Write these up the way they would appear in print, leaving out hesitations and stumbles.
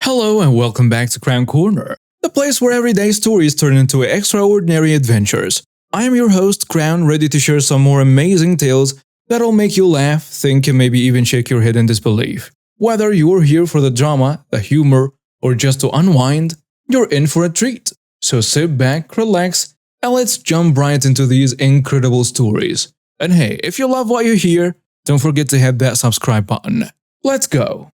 Hello and welcome back to K-Korner, the place where everyday stories turn into extraordinary adventures. I am your host, Crown, ready to share some more amazing tales that'll make you laugh, think, and maybe even shake your head in disbelief. Whether you're here for the drama, the humor, or just to unwind, you're in for a treat. So sit back, relax, and let's jump right into these incredible stories. And hey, if you love what you hear, don't forget to hit that subscribe button. Let's go!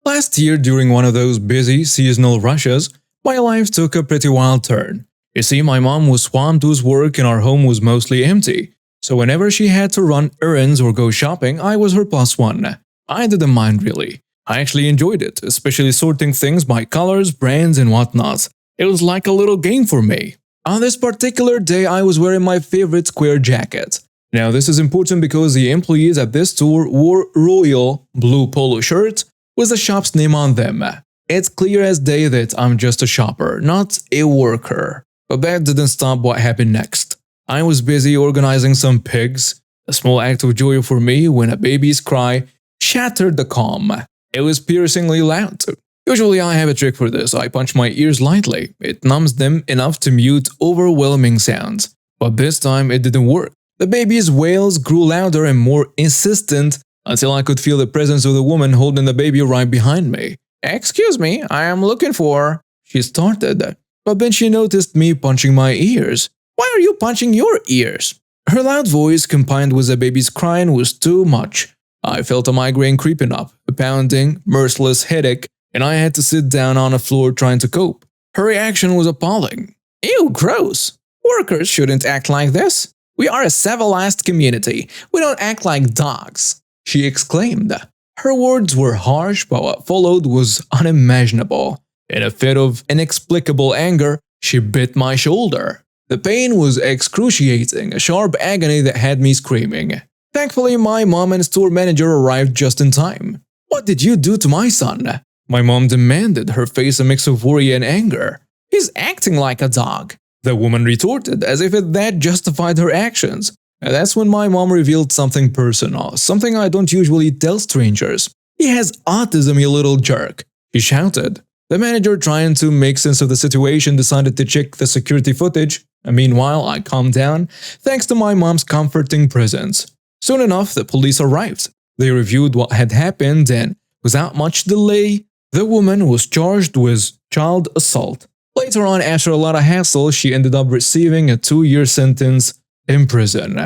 Last year, during one of those busy seasonal rushes, my life took a pretty wild turn. You see, my mom was swamped with work and our home was mostly empty. So whenever she had to run errands or go shopping, I was her plus one. I didn't mind really. I actually enjoyed it, especially sorting things by colors, brands, and whatnot. It was like a little game for me. On this particular day, I was wearing my favorite square jacket. Now, this is important because the employees at this store wore royal blue polo shirts with the shop's name on them. It's clear as day that I'm just a shopper, not a worker. But that didn't stop what happened next. I was busy organizing some pigs, a small act of joy for me when a baby's cry shattered the calm. It was piercingly loud. Usually I have a trick for this. I punch my ears lightly. It numbs them enough to mute overwhelming sounds. But this time it didn't work. The baby's wails grew louder and more insistent until I could feel the presence of the woman holding the baby right behind me. "Excuse me, I am looking for…" she started, but then she noticed me punching my ears. "Why are you punching your ears?" Her loud voice combined with the baby's crying was too much. I felt a migraine creeping up, a pounding, merciless headache, and I had to sit down on the floor trying to cope. Her reaction was appalling. "Ew, gross. Workers shouldn't act like this. We are a civilized community. We don't act like dogs," she exclaimed. Her words were harsh, but what followed was unimaginable. In a fit of inexplicable anger, she bit my shoulder. The pain was excruciating, a sharp agony that had me screaming. Thankfully, my mom and store manager arrived just in time. "What did you do to my son?" my mom demanded, her face a mix of worry and anger. "He's acting like a dog," the woman retorted, as if that justified her actions. And that's when my mom revealed something personal, something I don't usually tell strangers. "He has autism, you little jerk," she shouted. The manager, trying to make sense of the situation, decided to check the security footage, and meanwhile I calmed down thanks to my mom's comforting presence. Soon enough, the police arrived. They reviewed what had happened and, without much delay, the woman was charged with child assault. Later on, after a lot of hassle, she ended up receiving a 2-year sentence in prison.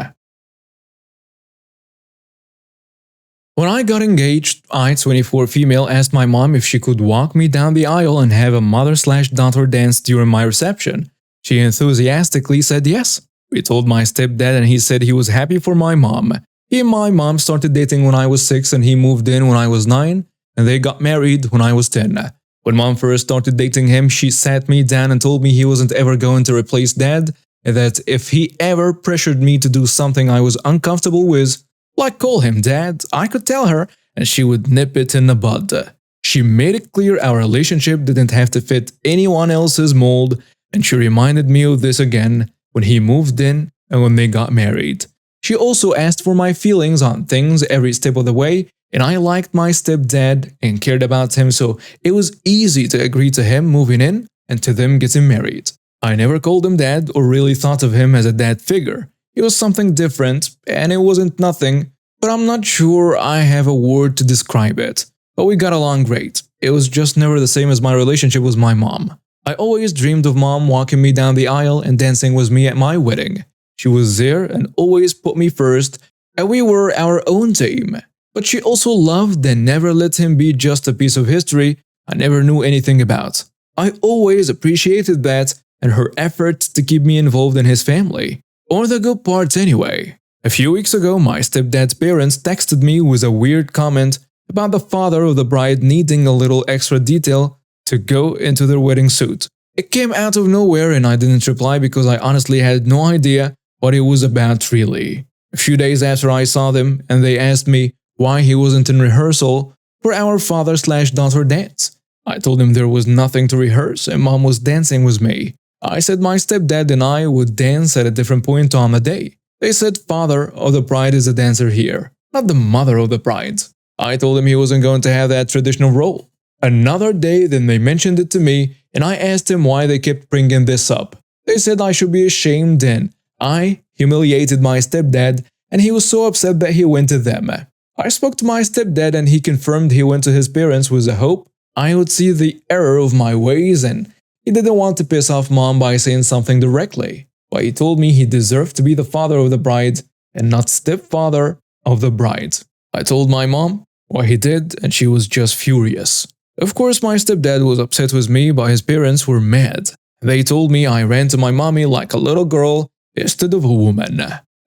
When I got engaged, I, 24 female, asked my mom if she could walk me down the aisle and have a mother/daughter dance during my reception. She enthusiastically said yes. We told my stepdad and he said he was happy for my mom. He and my mom started dating when I was 6 and he moved in when I was 9, and they got married when I was 10. When mom first started dating him, she sat me down and told me he wasn't ever going to replace dad, and that if he ever pressured me to do something I was uncomfortable with, like call him dad, I could tell her and she would nip it in the bud. She made it clear our relationship didn't have to fit anyone else's mold, and she reminded me of this again when he moved in and when they got married. She also asked for my feelings on things every step of the way, and I liked my stepdad and cared about him, so it was easy to agree to him moving in and to them getting married. I never called him dad or really thought of him as a dad figure. He was something different, and it wasn't nothing, but I'm not sure I have a word to describe it. But we got along great. It was just never the same as my relationship with my mom. I always dreamed of mom walking me down the aisle and dancing with me at my wedding. She was there and always put me first, and we were our own team. But she also loved and never let him be just a piece of history I never knew anything about. I always appreciated that and her effort to keep me involved in his family. Or the good parts anyway. A few weeks ago, my stepdad's parents texted me with a weird comment about the father of the bride needing a little extra detail to go into their wedding suit. It came out of nowhere and I didn't reply because I honestly had no idea what it was about really. A few days after I saw them and they asked me why he wasn't in rehearsal for our father/daughter dance. I told them there was nothing to rehearse and mom was dancing with me. I said my stepdad and I would dance at a different point on the day. They said father of the bride is a dancer here, not the mother of the bride. I told him he wasn't going to have that traditional role. Another day, then they mentioned it to me, and I asked him why they kept bringing this up. They said I should be ashamed, and I humiliated my stepdad, and he was so upset that he went to them. I spoke to my stepdad, and he confirmed he went to his parents with the hope I would see the error of my ways, and he didn't want to piss off mom by saying something directly. But he told me he deserved to be the father of the bride and not stepfather of the bride. I told my mom what he did, and she was just furious. Of course, my stepdad was upset with me, but his parents were mad. They told me I ran to my mommy like a little girl instead of a woman.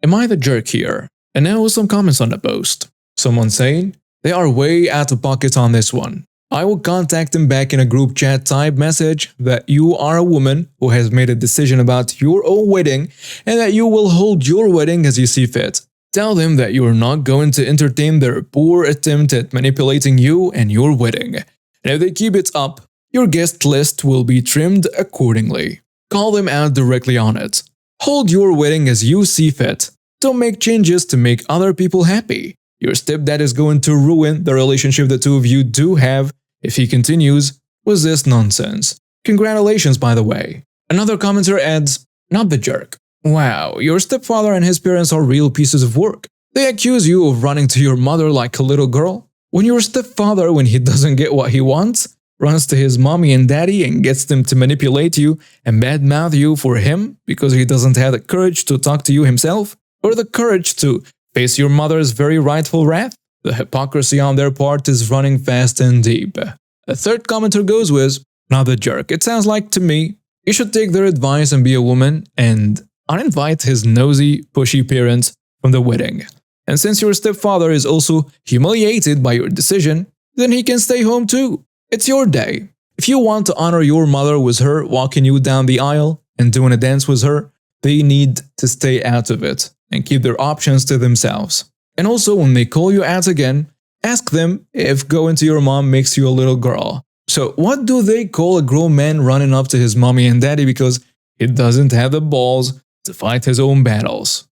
Am I the jerk here? And now some comments on the post. Someone saying, they are way out of pocket on this one. I will contact him back in a group chat type message that you are a woman who has made a decision about your own wedding and that you will hold your wedding as you see fit. Tell them that you are not going to entertain their poor attempt at manipulating you and your wedding. And if they keep it up, your guest list will be trimmed accordingly. Call them out directly on it. Hold your wedding as you see fit. Don't make changes to make other people happy. Your stepdad is going to ruin the relationship the two of you do have if he continues with this nonsense. Congratulations, by the way. Another commenter adds, not the jerk. Wow, your stepfather and his parents are real pieces of work. They accuse you of running to your mother like a little girl. When your stepfather, when he doesn't get what he wants, runs to his mommy and daddy and gets them to manipulate you and badmouth you for him because he doesn't have the courage to talk to you himself, or the courage to face your mother's very rightful wrath, the hypocrisy on their part is running fast and deep. A third commenter goes with, not the jerk. It sounds like to me, you should take their advice and be a woman and uninvite his nosy, pushy parents from the wedding. And since your stepfather is also humiliated by your decision, then he can stay home too. It's your day. If you want to honor your mother with her walking you down the aisle and doing a dance with her, they need to stay out of it and keep their options to themselves. And also, when they call you out again, ask them if going to your mom makes you a little girl. So what do they call a grown man running up to his mommy and daddy because he doesn't have the balls to fight his own battles?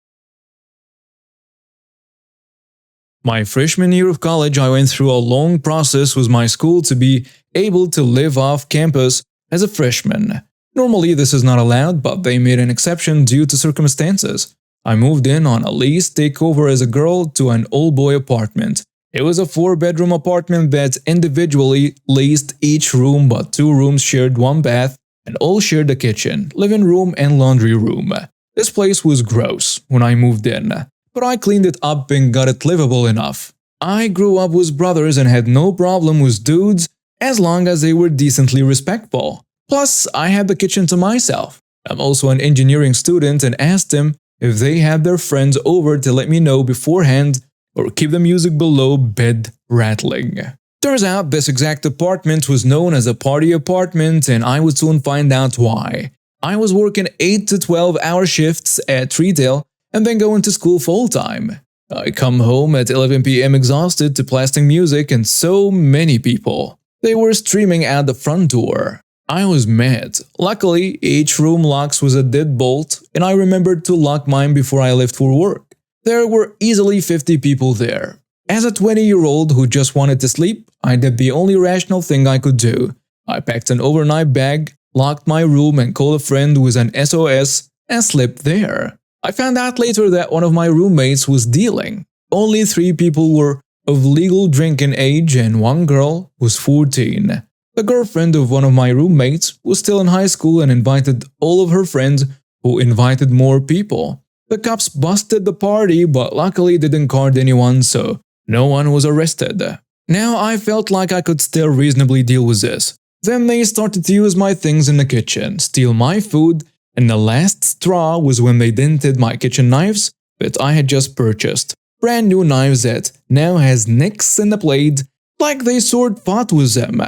My freshman year of college, I went through a long process with my school to be able to live off campus as a freshman. Normally, this is not allowed, but they made an exception due to circumstances. I moved in on a lease takeover as a girl to an all-boy apartment. It was a 4-bedroom apartment that individually leased each room, but 2 rooms shared 1 bath and all shared a kitchen, living room and laundry room. This place was gross when I moved in, but I cleaned it up and got it livable enough. I grew up with brothers and had no problem with dudes as long as they were decently respectful. Plus, I had the kitchen to myself. I'm also an engineering student and asked them if they had their friends over to let me know beforehand or keep the music below bed rattling. Turns out this exact apartment was known as a party apartment, and I would soon find out why. I was working 8 to 12-hour shifts at retail and then going to school full-time. I come home at 11 p.m. exhausted to blasting music and so many people. They were streaming out the front door. I was mad. Luckily, each room locks with a deadbolt, and I remembered to lock mine before I left for work. There were easily 50 people there. As a 20-year-old who just wanted to sleep, I did the only rational thing I could do. I packed an overnight bag, locked my room and called a friend with an SOS and slept there. I found out later that one of my roommates was dealing. Only 3 people were of legal drinking age and 1 girl was 14. The girlfriend of one of my roommates was still in high school and invited all of her friends, who invited more people. The cops busted the party, but luckily didn't card anyone, so no one was arrested. Now I felt like I could still reasonably deal with this. Then they started to use my things in the kitchen, steal my food, and the last straw was when they dented my kitchen knives that I had just purchased. Brand new knives that now has nicks in the blade, like they sword fought with them.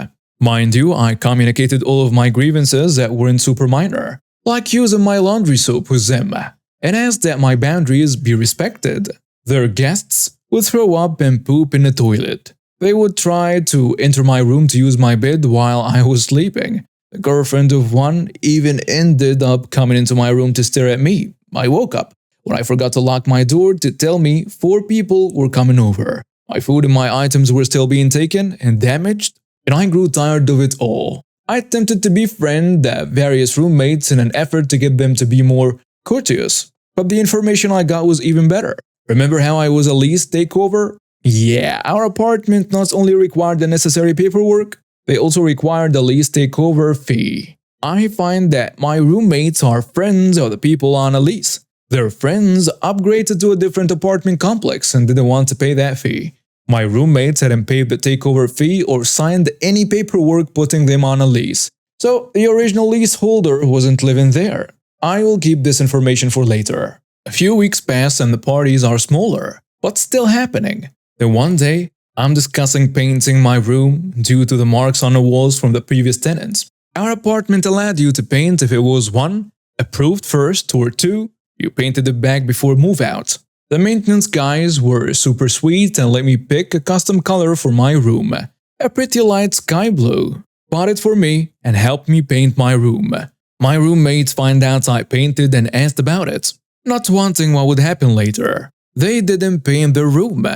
Mind you, I communicated all of my grievances that weren't super minor, like using my laundry soap with them, and asked that my boundaries be respected. Their guests would throw up and poop in the toilet. They would try to enter my room to use my bed while I was sleeping. The girlfriend of one even ended up coming into my room to stare at me. I woke up when I forgot to lock my door to tell me 4 people were coming over. My food and my items were still being taken and damaged, and I grew tired of it all. I attempted to befriend the various roommates in an effort to get them to be more courteous, but the information I got was even better. Remember how I was a lease takeover? Yeah, our apartment not only required the necessary paperwork, they also required the lease takeover fee. I find that my roommates are friends of the people on a lease. Their friends upgraded to a different apartment complex and didn't want to pay that fee. My roommates hadn't paid the takeover fee or signed any paperwork putting them on a lease, so the original leaseholder wasn't living there. I will keep this information for later. A few weeks pass and the parties are smaller, but still happening. Then one day, I'm discussing painting my room due to the marks on the walls from the previous tenants. Our apartment allowed you to paint if it was 1. Approved first, or 2. You painted it back before move out. The maintenance guys were super sweet and let me pick a custom color for my room. A pretty light sky blue. Bought it for me and helped me paint my room. My roommates find out I painted and asked about it, not wanting what would happen later. They didn't paint their room.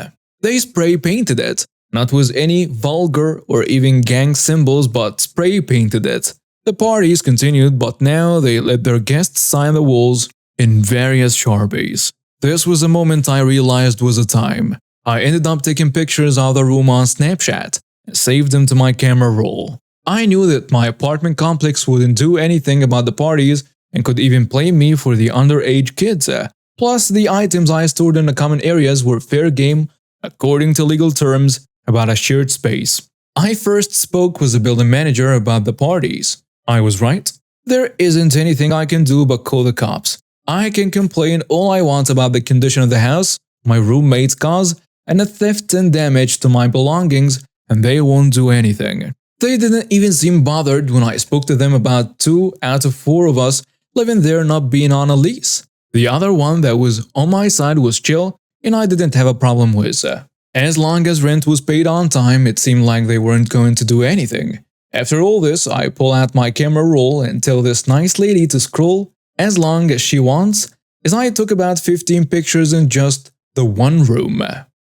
They spray painted it, not with any vulgar or even gang symbols, but spray painted it. The parties continued, but now they let their guests sign the walls in various Sharpies. This was a moment I realized was a time. I ended up taking pictures of the room on Snapchat and saved them to my camera roll. I knew that my apartment complex wouldn't do anything about the parties and could even blame me for the underage kids. Plus, the items I stored in the common areas were fair game according to legal terms about a shared space. I first spoke with the building manager about the parties. I was right. There isn't anything I can do but call the cops. I can complain all I want about the condition of the house, my roommate's cause, and the theft and damage to my belongings, and they won't do anything. They didn't even seem bothered when I spoke to them about 2 out of 4 of us living there not being on a lease. The other one that was on my side was chill, and I didn't have a problem with. As long as rent was paid on time, it seemed like they weren't going to do anything. After all this, I pull out my camera roll and tell this nice lady to scroll as long as she wants, as I took about 15 pictures in just the one room.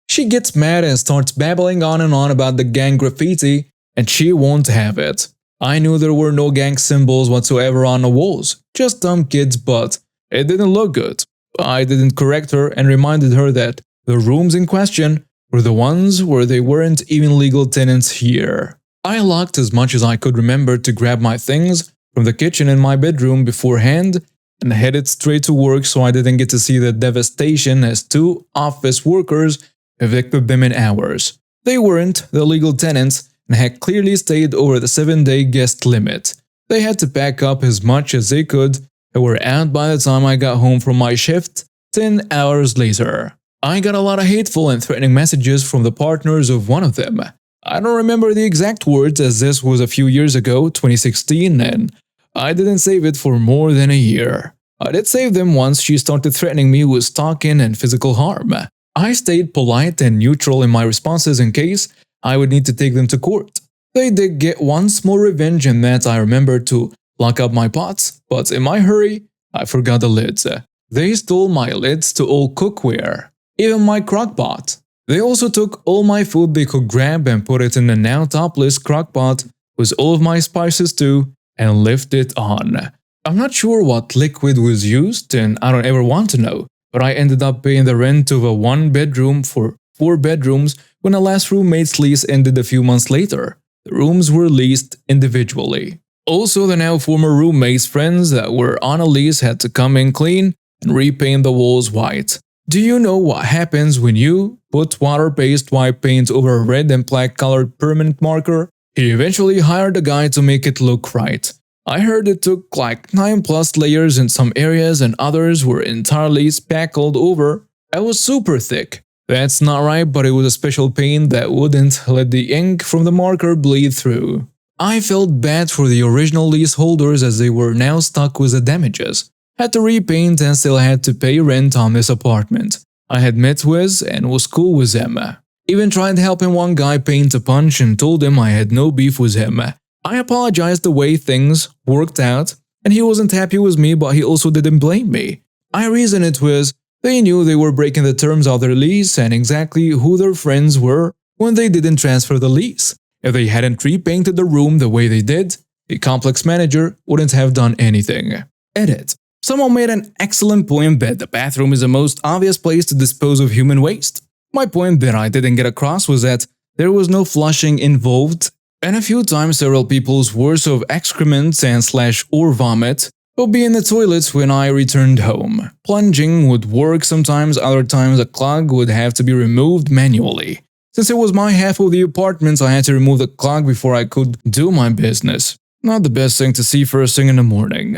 She gets mad and starts babbling on and on about the gang graffiti, and she won't have it. I knew there were no gang symbols whatsoever on the walls, just dumb kids, but it didn't look good. I didn't correct her and reminded her that the rooms in question were the ones where they weren't even legal tenants here. I locked as much as I could remember to grab my things from the kitchen in my bedroom beforehand and headed straight to work so I didn't get to see the devastation as 2 office workers evicted them in hours. They weren't the legal tenants and had clearly stayed over the 7-day guest limit. They had to pack up as much as they could and were out by the time I got home from my shift 10 hours later. I got a lot of hateful and threatening messages from the partners of one of them. I don't remember the exact words as this was a few years ago, 2016, and I didn't save it for more than a year. I did save them once she started threatening me with stalking and physical harm. I stayed polite and neutral in my responses in case I would need to take them to court. They did get one small revenge in that I remembered to lock up my pots, but in my hurry, I forgot the lids. They stole my lids to all cookware, even my crockpot. They also took all my food they could grab and put it in the now topless crockpot with all of my spices too and left it on. I'm not sure what liquid was used and I don't ever want to know, but I ended up paying the rent of a 1-bedroom for 4 bedrooms when the last roommate's lease ended a few months later. The rooms were leased individually. Also, the now former roommate's friends that were on a lease had to come in clean and repaint the walls white. Do you know what happens when you put water-based white paint over a red and black colored permanent marker? He eventually hired a guy to make it look right. I heard it took like 9+ layers in some areas and others were entirely spackled over. It was super thick. That's not right, but it was a special paint that wouldn't let the ink from the marker bleed through. I felt bad for the original leaseholders as they were now stuck with the damages. Had to repaint and still had to pay rent on this apartment. I had met with and was cool with them. Even tried helping one guy paint a punch and told him I had no beef with him. I apologized the way things worked out and he wasn't happy with me, but he also didn't blame me. I reasoned it with, They knew they were breaking the terms of their lease and exactly who their friends were when they didn't transfer the lease. If they hadn't repainted the room the way they did, the complex manager wouldn't have done anything. Edit. Someone made an excellent point that the bathroom is the most obvious place to dispose of human waste. My point that I didn't get across was that there was no flushing involved, and a few times several people's words of excrement and or vomit would be in the toilets when I returned home. Plunging would work sometimes, other times a clog would have to be removed manually. Since it was my half of the apartment, I had to remove the clog before I could do my business. Not the best thing to see first thing in the morning.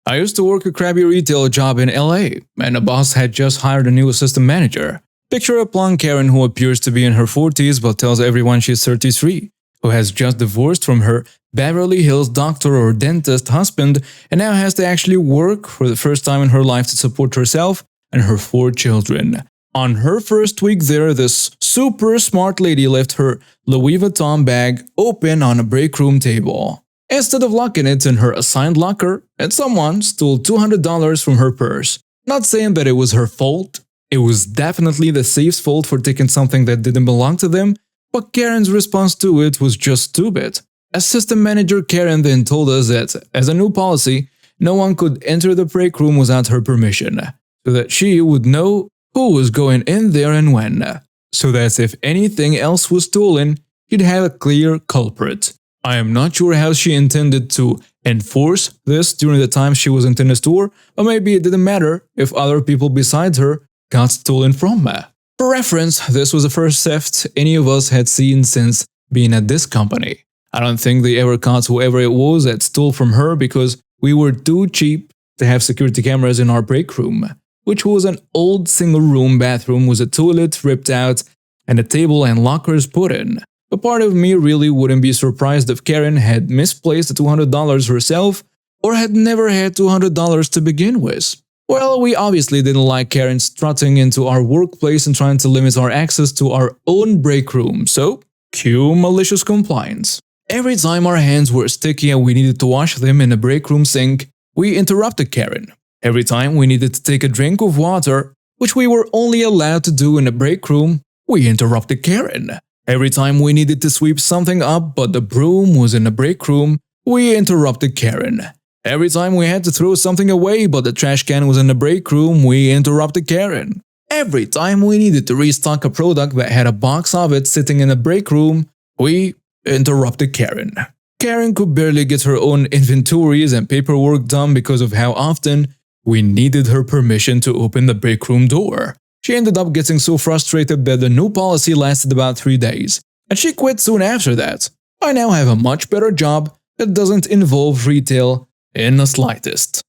I used to work a crappy retail job in LA, and the boss had just hired a new assistant manager. Picture a blonde Karen who appears to be in her 40s but tells everyone she's 33, who has just divorced from her Beverly Hills doctor or dentist husband and now has to actually work for the first time in her life to support herself and her 4 children. On her first week there, this super smart lady left her Louis Vuitton bag open on a break room table. Instead of locking it in her assigned locker, and someone stole $200 from her purse. Not saying that it was her fault. It was definitely the thief's fault for taking something that didn't belong to them, but Karen's response to it was just stupid. Assistant manager Karen then told us that, as a new policy, no one could enter the break room without her permission, so that she would know who was going in there and when, so that if anything else was stolen, you'd have a clear culprit. I am not sure how she intended to enforce this during the time she wasn't in the store, or maybe it didn't matter if other people besides her got stolen from her. For reference, this was the first theft any of us had seen since being at this company. I don't think they ever caught whoever it was that stole from her because we were too cheap to have security cameras in our break room, which was an old single-room bathroom with a toilet ripped out and a table and lockers put in. But part of me really wouldn't be surprised if Karen had misplaced the $200 herself or had never had $200 to begin with. Well, we obviously didn't like Karen strutting into our workplace and trying to limit our access to our own break room, so cue malicious compliance. Every time our hands were sticky and we needed to wash them in the break room sink, we interrupted Karen. Every time we needed to take a drink of water, which we were only allowed to do in the break room, we interrupted Karen. Every time we needed to sweep something up but the broom was in the break room, we interrupted Karen. Every time we had to throw something away but the trash can was in the break room, we interrupted Karen. Every time we needed to restock a product that had a box of it sitting in the break room, we interrupted Karen. Karen could barely get her own inventories and paperwork done because of how often we needed her permission to open the break room door. She ended up getting so frustrated that the new policy lasted about 3 days, and she quit soon after that. I now have a much better job that doesn't involve retail in the slightest.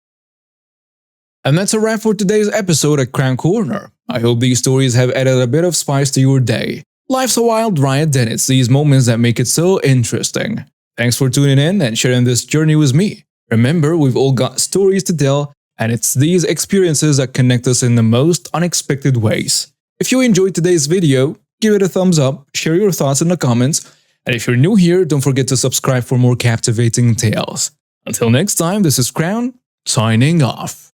And that's a wrap for today's episode at K-Korner. I hope these stories have added a bit of spice to your day. Life's a wild ride, and it's these moments that make it so interesting. Thanks for tuning in and sharing this journey with me. Remember, we've all got stories to tell, and it's these experiences that connect us in the most unexpected ways. If you enjoyed today's video, give it a thumbs up, share your thoughts in the comments, and if you're new here, don't forget to subscribe for more captivating tales. Until next time, this is Crown, signing off.